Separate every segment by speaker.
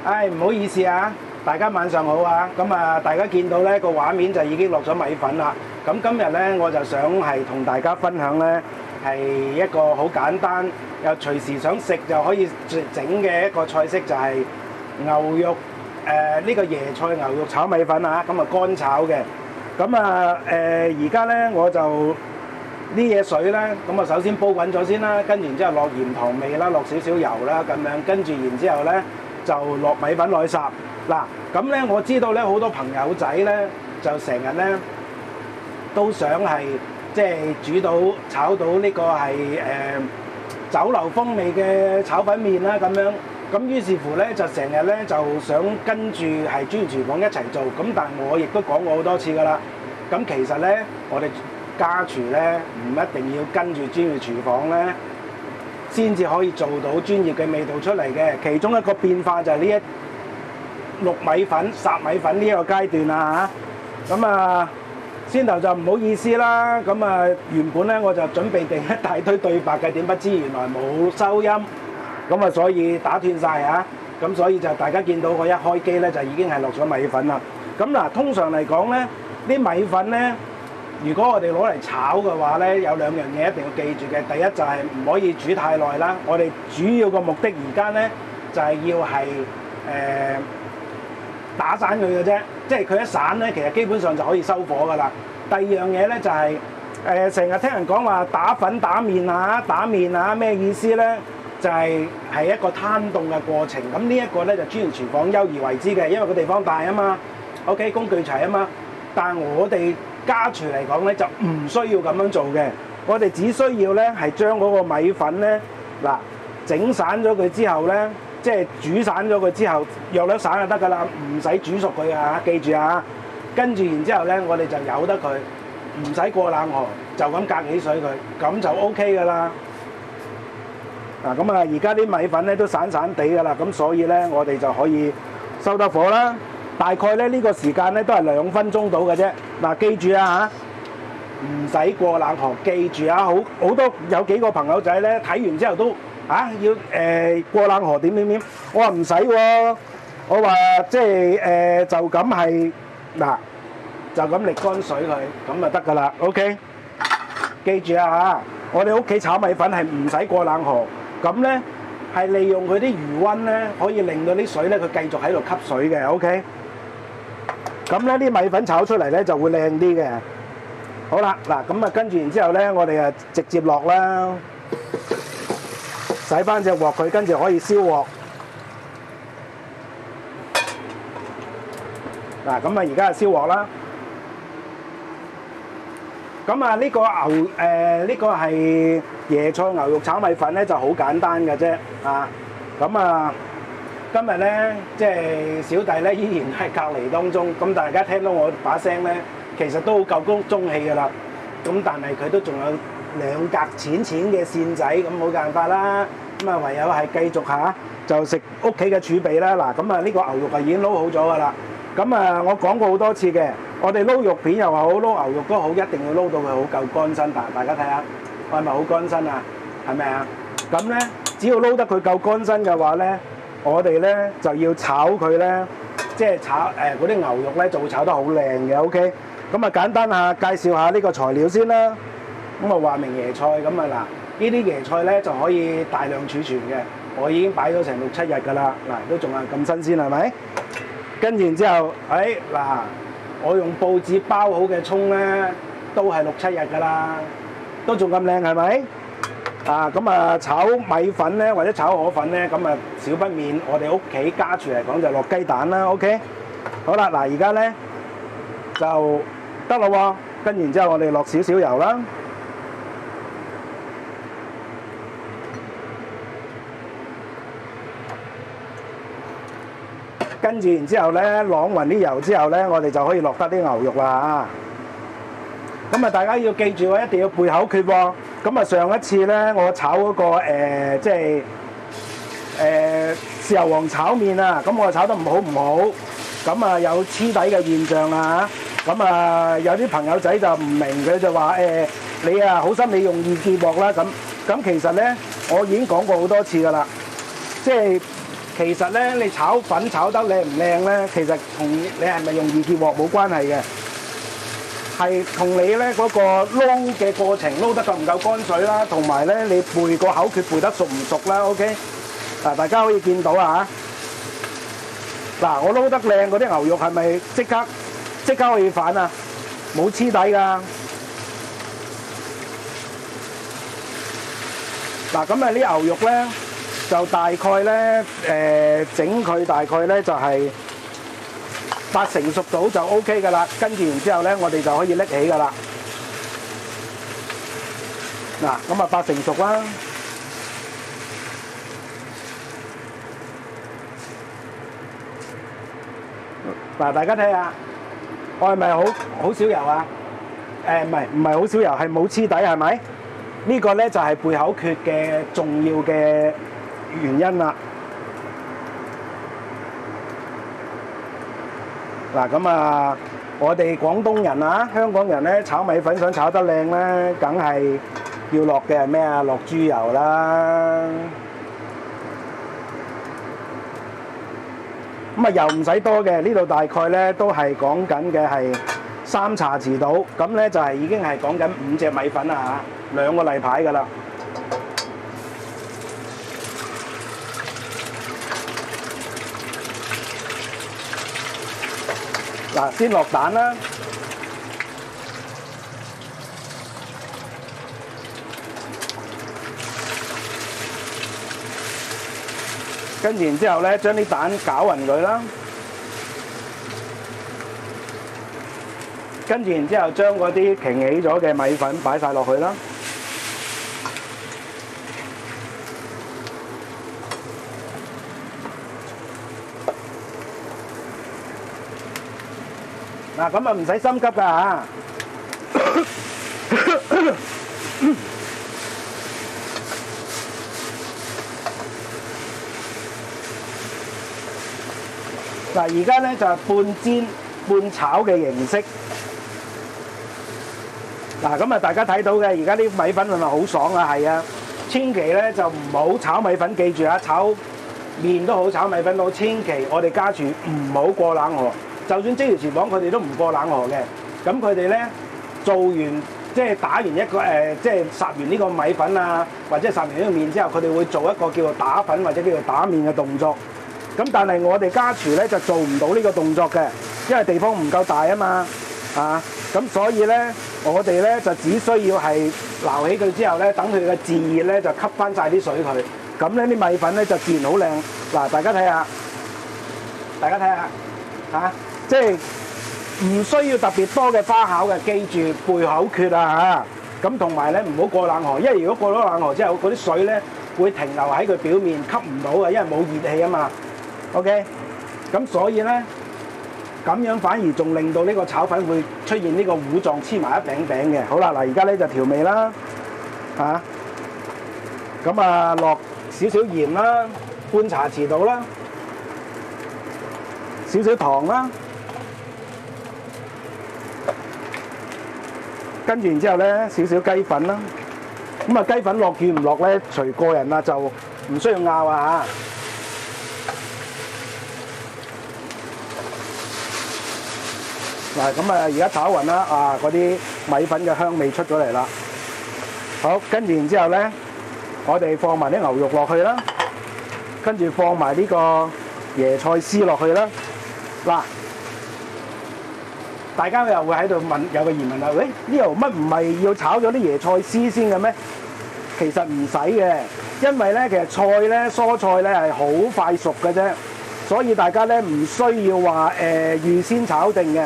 Speaker 1: 唔好意思啊，大家晚上好啊。咁啊，大家見到咧個畫面就已經落咗米粉啦。咁今日咧我就想係同大家分享咧係一個好簡單又隨時想食就可以整嘅一個菜式，就係牛肉呢個椰菜牛肉炒米粉啊。咁啊乾炒嘅。咁啊而家咧我就啲嘢水咧，咁啊首先煲滾咗先啦，跟住然之後落鹽糖味啦，落少少油啦咁樣，跟住然之後咧就落米粉落去烚。嗱，咁咧我知道咧好多朋友仔咧就成日咧都想係即係煮到炒到呢個係酒樓風味嘅炒粉麵啦咁樣。咁於是乎咧就成日咧就想跟住係專業廚房一齊做。咁但係我亦都講過好多次㗎啦。咁其實咧我哋家廚咧唔一定要跟住專業廚房咧先至可以做到專業嘅味道出嚟嘅。其中一個變化就係呢一淥米粉、烚米粉呢一個階段啦嚇。咁啊先頭就唔好意思啦。咁啊原本咧我就準備定一大堆對白嘅，點不知原來冇收音。咁啊，所以打斷晒嚇，咁所以就大家見到我一開機咧，就已經係落咗米粉啦。咁嗱，通常嚟講咧，啲米粉咧，如果我哋攞嚟炒嘅話咧，有兩樣嘢一定要記住嘅。第一就係唔可以煮太耐啦。我哋主要個目的而家咧就係要係打散佢嘅啫，即係佢一散咧，其實基本上就可以收火噶啦。第二樣嘢咧就係成日聽人講話打粉打麵啊，打麵啊，咩意思咧？就係一個攤凍嘅過程，咁呢一個咧就專業廚房優而為之嘅，因為個地方大啊嘛 ，OK 工具齊啊嘛。但係我哋家廚嚟講咧就唔需要咁樣做嘅，我哋只需要咧係將嗰個米粉咧嗱整散咗佢之後咧，即係煮散咗佢之後，約略散就得㗎啦，唔使煮熟佢啊，記住啊。跟住然之後咧，我哋就由得佢，唔使過冷河，就咁隔起水佢，咁就 OK 㗎啦。嗱咁啊，而家啲米粉咧都散散地㗎啦，咁所以咧我哋就可以收得火啦。大概咧呢個時間咧都係2分鐘到嘅啫。嗱，記住啊嚇，唔使過冷河。記住啊，好多有幾個朋友仔咧睇完之後都要過冷河點。我話唔使喎，我話即係就咁係嗱，就咁瀝乾水佢，咁就得㗎啦。OK， 記住啊嚇，我哋屋企炒米粉係唔使過冷河。咁咧係利用佢啲餘溫咧，可以令到啲水咧佢繼續喺度吸水嘅 ，OK。咁咧啲米粉炒出嚟咧就會靚啲嘅。好啦，嗱咁啊跟住然之後咧，我哋啊直接落啦，洗翻隻鑊佢，跟住可以燒鑊。嗱咁啊而家係燒鑊啦。咁啊呢個呢個係椰菜牛肉炒米粉咧就好簡單嘅啫啊！咁啊今日咧即係小弟咧依然喺隔離當中，咁大家聽到我把聲咧，其實都好夠中氣㗎啦。咁但係佢都仲有2格淺嘅線仔，咁冇辦法啦。咁啊唯有係繼續就食屋企嘅儲備啦。嗱咁啊呢個牛肉啊已經撈好咗㗎啦。咁啊我講過好多次嘅。我哋撈肉片又好，撈牛肉都好，一定要撈到佢好夠乾身。大家睇下，我係咪好乾身啊？係咪啊？咁咧，只要撈得佢夠乾身嘅話咧，我哋咧就要炒佢咧，即係炒嗰啲牛肉咧就會炒得好靚嘅。OK， 咁啊簡單介紹下呢個材料先啦。咁啊話明椰菜，咁啊嗱，呢啲椰菜咧就可以大量儲存嘅。我已經擺咗成6-7日㗎啦，嗱都仲係咁新鮮係咪？跟住然之後，嗱。我用報紙包好嘅葱咧，都係6-7日㗎啦，都仲咁靚係咪？咁啊炒米粉咧或者炒河粉咧，咁啊少不免我哋屋企家廚嚟講就落雞蛋啦。OK， 好啦，嗱而家咧就得啦喎，跟住然之後我哋落少少油啦。跟住然之後咧，啷勻啲油之後咧，我哋就可以落得啲牛肉啦。咁啊，大家要記住喎，一定要背口訣喎。咁啊，上一次咧，我炒嗰個即係豉油皇炒麵啊，咁我炒得唔好，咁啊有黐底嘅現象啦嚇。咁啊有啲朋友仔就唔明，佢就話你啊好心你用意結鑊啦咁。咁其實咧，我已經講過好多次㗎啦，即係其實咧，你炒粉炒得靚唔靚咧，其實同你係咪用易潔鑊冇關係嘅，係同你咧嗰個撈嘅過程撈得夠唔夠乾水啦，同埋咧你背個口訣背得熟唔熟啦 ，OK？ 嗱，大家可以見到啊嗱，我撈得靚嗰啲牛肉係咪即刻可以反啊？冇黐底㗎。嗱，咁啊啲牛肉咧就大概咧整佢大概咧就係80%熟到就 OK 㗎啦。跟住然之後咧，我哋就可以拎起㗎啦。嗱，咁啊80%熟啦。嗱，大家睇下，我係咪好少油啊？唔係好少油，係冇黐底係咪？呢個咧就係背口訣嘅重要嘅原因啦。嗱，咁啊，我哋廣東人啊，香港人咧炒米粉想炒得靚咧，梗係要落嘅係咩啊？落豬油啦。咁啊油唔使多嘅，呢度大概咧都係講緊嘅係3茶匙到，咁咧就係已經係講緊5隻米粉啦嚇，2個例牌㗎啦。嗱，先落蛋啦，跟住然之後咧，將啲蛋攪勻佢啦，跟住然之後將嗰啲擎起咗嘅米粉擺晒落去啦。嗱，咁啊唔使心急㗎嚇。嗱，而家咧就係半煎半炒嘅形式。嗱，咁啊大家睇到嘅，而家啲米粉係咪好爽啊？係啊，千祈咧就唔好炒米粉，記住啊，炒麵都好，炒米粉都好，千祈我哋家廚唔好過冷河。就算職業廚房佢哋都唔過冷河嘅。咁佢哋咧做完即係打完一個即係烚完呢個米粉啊，或者烚完呢個麵之後，佢哋會做一個叫做打粉或者叫做打麵嘅動作。咁但係我哋家廚咧就做唔到呢個動作嘅，因為地方唔夠大啊嘛，咁所以咧我哋咧就只需要係撈起佢之後咧，等佢嘅自熱咧就吸翻晒啲水佢，咁咧啲米粉咧就自然好靚。嗱，大家睇下嚇，即係唔需要特別多嘅花巧嘅，記住背口訣啊嚇，咁同埋咧唔好過冷河，因為如果過咗冷河之後，嗰啲水咧會停留喺佢表面吸唔到嘅，因為冇熱氣啊嘛。OK， 咁所以咧，咁樣反而仲令到呢個炒粉會出現呢個糊狀黐埋一餅餅嘅。好啦，嗱而家咧就調味啦，咁啊落少少鹽啦，半茶匙到啦，少少糖啦，跟住然之後咧少少雞粉啦。咁啊雞粉落與唔落咧，隨個人啦，就唔需要拗啊嚇。嗱，咁啊，而家炒勻啦，嗰啲米粉嘅香味出咗嚟啦。好，跟住然之後咧，我哋放埋啲牛肉落去啦，跟住放埋呢個椰菜絲落去啦。嗱，大家又會喺度問，有個疑問啦，喂，呢度乜唔係要炒咗啲椰菜絲先嘅咩？其實唔使嘅，因為咧其實菜咧蔬菜咧係好快熟嘅啫，所以大家咧唔需要話預先炒定嘅。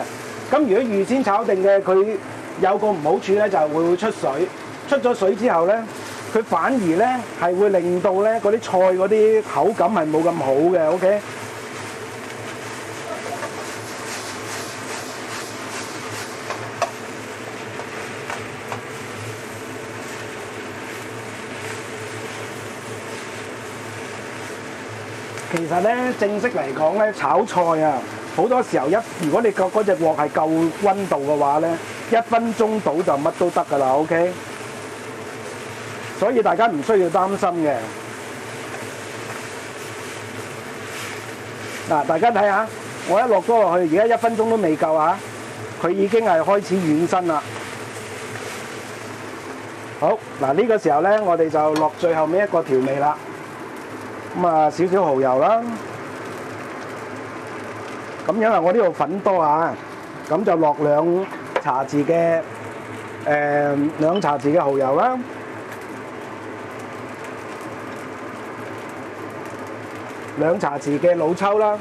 Speaker 1: 咁如果預先炒定嘅，佢有個唔好處咧，就係會出水。出咗水之後咧，佢反而咧係會令到咧嗰啲菜嗰啲口感係冇咁好嘅。OK。其實咧，正式嚟講咧，炒菜啊，好多時候如果你個嗰隻鑊係夠溫度嘅話咧，1分鐘到就乜都得㗎啦。OK， 所以大家唔需要擔心嘅。嗱，大家睇下，我一落咗落去，而家1分鐘都未夠啊，佢已經係開始軟身啦。好，嗱呢個時候咧，我哋就落最後尾一個調味啦。咁啊，少少蠔油啦。咁因為我呢度粉多啊，咁就落2茶匙嘅2茶匙嘅蠔油啦。2茶匙嘅老抽啦。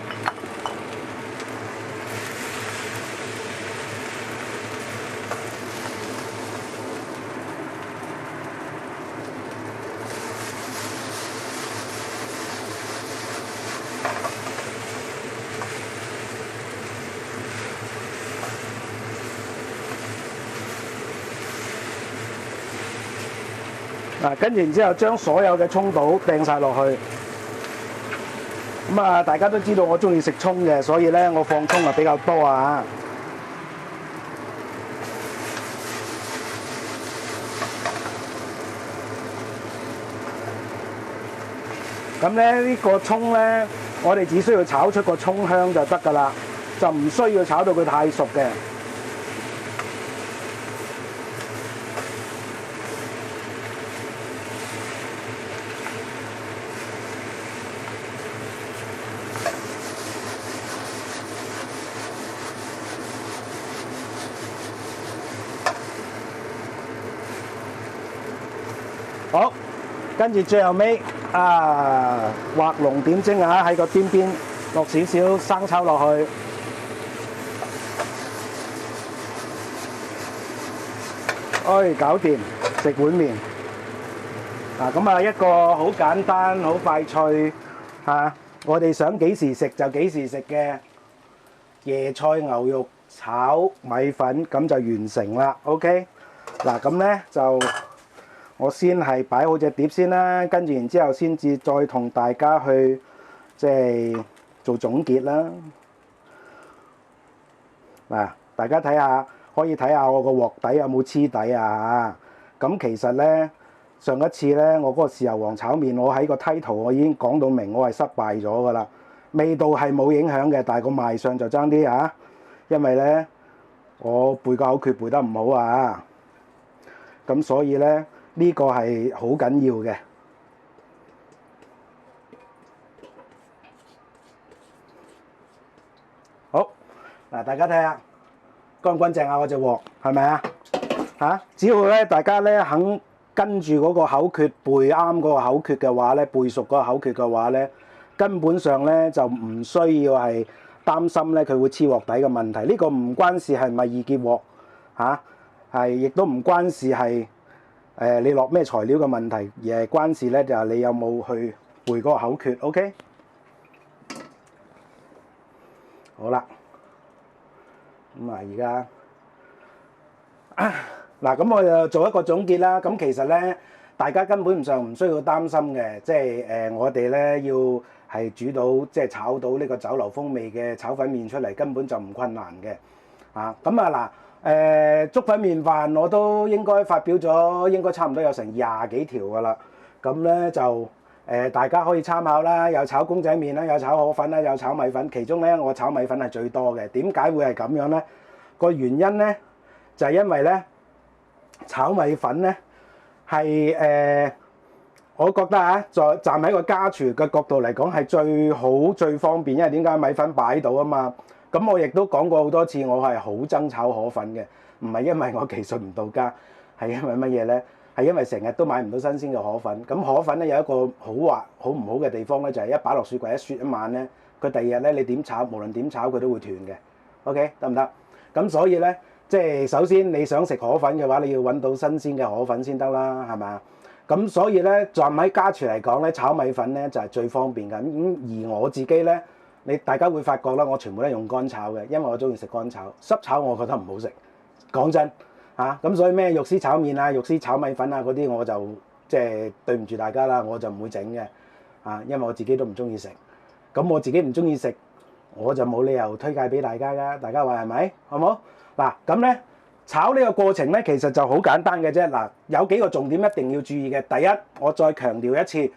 Speaker 1: 嗱，跟住然之後將所有嘅葱倒掟晒落去。咁啊，大家都知道我中意食葱嘅，所以咧我放葱啊比較多啊。咁咧呢個葱咧，我哋只需要炒出個葱香就得㗎啦，就唔需要炒到佢太熟嘅。好，跟住最後尾畫龍點睛啊！喺個邊邊落少少生抽落去，搞掂食碗麵。嗱，咁啊一個好簡單、好快脆我哋想幾時食就幾時食嘅椰菜牛肉炒米粉，咁就完成啦。OK， 嗱咁咧就。我先係擺好隻碟先啦，跟住然之後先至再同大家去即係做總結啦。嗱，大家睇下，可以睇下我個鑊底有冇黐底啊？咁其實咧，上一次咧，我嗰個豉油皇炒麵，我喺個title我已經講到明，我係失敗咗㗎啦。味道係冇影響嘅，但係個賣相就爭啲啊，因為咧我背個口訣背得唔好啊，咁所以咧。呢個係好緊要嘅。好，嗱，大家睇下乾唔乾淨啊？我隻鑊係咪啊？只要咧大家咧肯跟住嗰個口訣背啱嗰個口訣嘅話咧，背熟嗰個口訣嘅話咧，根本上咧就唔需要係擔心咧佢會黐鑊底嘅問題。呢個唔關事係咪易潔鑊係亦都唔關事係。你落咩材料嘅問題，而係關事咧就係你有冇去背嗰個口訣 ，OK？ 好啦，咁而家嗱，咁我就做一個總結啦。咁其實咧，大家根本上唔需要擔心嘅，即係我哋咧要係煮到即係炒到呢個酒樓風味嘅炒粉麵出嚟，根本就唔困難嘅。咁嗱。粥粉麵飯我都應該發表咗，應該差唔多有成20幾條㗎啦。咁咧就大家可以參考啦，有炒公仔麵啦，有炒河粉啦，有炒米粉。其中咧我炒米粉係最多嘅。點解會係咁樣咧？個原因咧就係因為咧炒米粉咧係我覺得站喺個家廚嘅角度嚟講係最好最方便，因為點解米粉擺到啊嘛。咁我亦都講過好多次，我係好憎炒河粉嘅，唔係因為我技術唔到家，係因為乜嘢咧？係因為成日都買唔到新鮮嘅河粉。咁河粉咧有一個好唔好嘅地方咧，就係一擺落雪櫃一雪一晚咧，佢第二日咧你點炒，無論點炒佢都會斷嘅。OK， 得唔得？咁所以咧，即係首先你想食河粉嘅話，你要揾到新鮮嘅河粉先得啦，係咪？咁所以咧，站喺家廚嚟講咧，炒米粉咧就係最方便嘅。而我自己咧。大家會發覺啦，我全部都係用乾炒嘅，因為我中意食乾炒。濕炒我覺得唔好食，講真咁所以咩肉絲炒麵啊、肉絲炒米粉啊嗰啲我就即係對唔住大家啦，我就唔會整嘅因為我自己都唔中意食。咁我自己唔中意食，我就冇理由推介俾大家㗎。大家話係咪？好唔好？嗱咁咧炒呢個過程咧，其實就好簡單嘅啫。嗱，有幾個重點一定要注意嘅。第一，我再強調一次。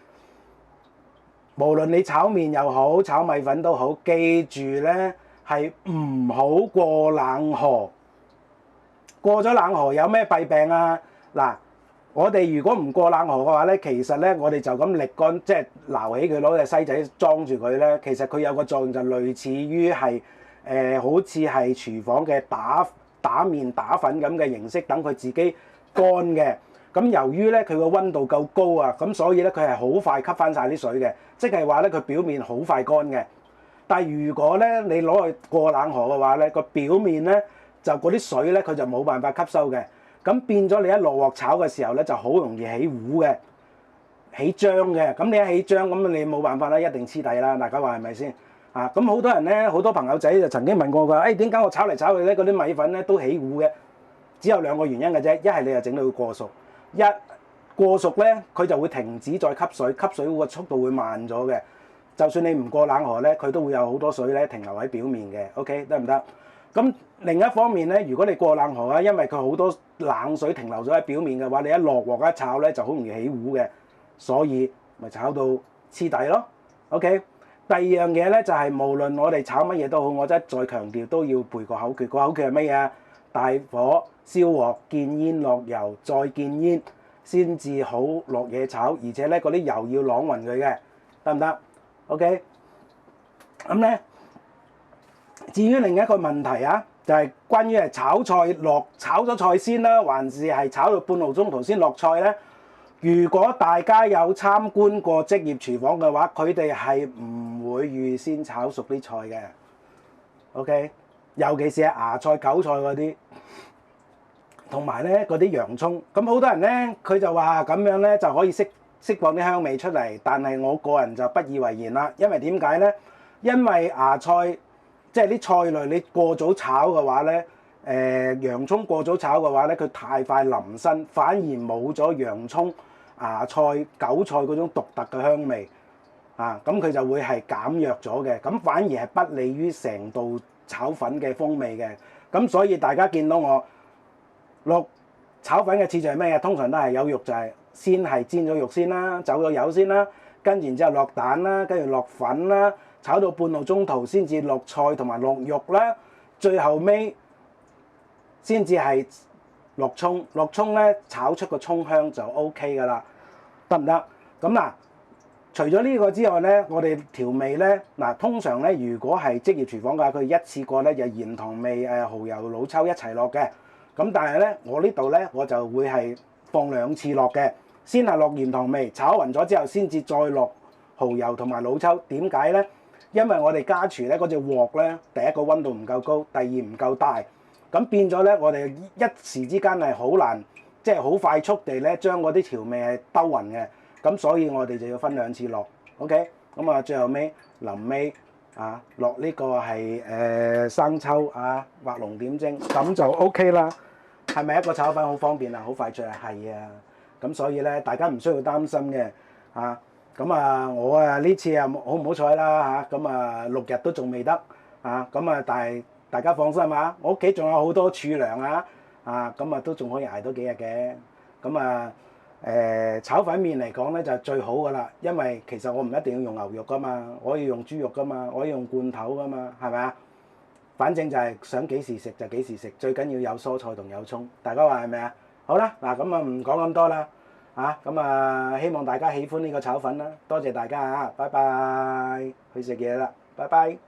Speaker 1: 無論你炒麵又好，炒米粉都好，記住咧係唔好過冷河。過咗冷河有咩弊病啊？嗱，我哋如果唔過冷河嘅話咧，其實咧我哋就咁瀝乾，即係撈起佢攞隻篩仔裝住佢咧，其實佢有個作用就類似於係好似係廚房嘅打麵打粉咁嘅形式，等佢自己乾嘅。咁由於咧佢個溫度夠高啊，咁所以咧佢係好快吸翻晒啲水嘅，即係話咧佢表面好快乾嘅。但係如果咧你攞去過冷河嘅話咧，個表面咧就嗰啲水咧佢就冇辦法吸收嘅，咁變咗你一落鑊炒嘅時候咧就好容易起糊嘅、起漿嘅。咁你一起漿咁你冇辦法啦，一定黐底啦。大家話係咪先？啊，咁好多人咧，好多朋友仔就曾經問過佢，誒點解我炒嚟炒去咧嗰啲米粉咧都起糊嘅？只有兩個原因嘅啫，一係你就整到佢過熟，一過熟咧佢就會停止再吸水，吸水個速度會慢咗嘅。就算你唔過冷河咧，佢都會有好多水咧停留喺表面嘅。OK， 得唔得？咁另一方面咧，如果你過冷河啊，因為佢好多冷水停留咗喺表面嘅話，你一落鑊一炒咧就好容易起糊嘅，所以咪炒到黐底咯。OK， 第二樣嘢咧就係無論我哋炒乜嘢都好，我真係再強調都要背個口訣。個口訣係乜嘢啊？大火燒鑊，見煙落油，再見煙先至好落嘢炒，而且咧嗰啲油要啷勻佢嘅，得唔得？OK， 咁咧，至於另一個問題啊，就係關於係炒菜炒咗菜先啦，還是係炒到半路中途先落菜咧？如果大家有參觀過職業廚房嘅話，佢哋係唔會預先炒熟啲菜嘅。OK， 尤其是係芽菜、韭菜嗰啲，同埋咧嗰啲洋葱。咁好多人咧，佢就話咁樣咧就可以釋放啲香味出嚟，但係我個人就不以為然啦。因為點解咧？因為芽菜即係啲菜類，你過早炒嘅話咧，洋葱過早炒嘅話咧，佢太快腍身，反而冇咗洋葱、芽菜、韭菜嗰種獨特嘅香味啊，咁佢就會係減弱咗嘅，咁反而係不利於成道炒粉嘅風味嘅。咁所以大家見到我落炒粉嘅次序係咩嘢？通常都係有肉就係先係煎咗肉先啦，走咗油先啦，跟然之後落蛋啦，跟住落粉啦，炒到半路中途先至落菜同埋落肉啦，最後尾先至係落葱。落葱咧炒出個葱香就 OK 噶啦，得唔得？咁嗱，除咗呢個之外咧，我哋調味咧嗱，通常咧如果係職業廚房嘅話，佢一次過咧就鹽糖味、蠔油、老抽一齊落嘅。咁但係咧，我呢度咧我就會係放兩次落嘅，先係落鹽糖味，炒勻咗之後先至再落蠔油同埋老抽。點解咧？因為我哋家廚咧嗰隻鑊咧，第一個溫度唔夠高，第二唔夠大，咁變咗咧，我哋一時之間係好難，即係好快速地咧將嗰啲調味係兜勻嘅。咁所以我哋就要分兩次落。OK， 咁啊最後尾臨尾啊落呢個係生抽啊，畫龍點睛，咁就 OK 啦。係咪一個炒粉好方便啊？好快脆啊？係啊。咁所以咧，大家唔需要擔心嘅啊。咁啊，我啊呢次啊好唔好彩啦嚇。咁啊6日都仲未得啊。咁啊，但係大家放心啊，我屋企仲有好多儲糧啊。啊，咁啊都仲可以捱多幾日嘅。咁啊炒粉麵嚟講咧就最好噶啦，因為其實我唔一定要用牛肉噶嘛，我可以用豬肉噶嘛，我可以用罐頭噶嘛，係咪啊？反正就係想幾時食就幾時食，最緊要有蔬菜同有葱。大家話係咪啊？好啦，嗱咁啊唔講咁多啦，咁啊希望大家喜歡呢個炒粉啦，多謝大家嚇，拜拜，去食嘢啦，拜拜。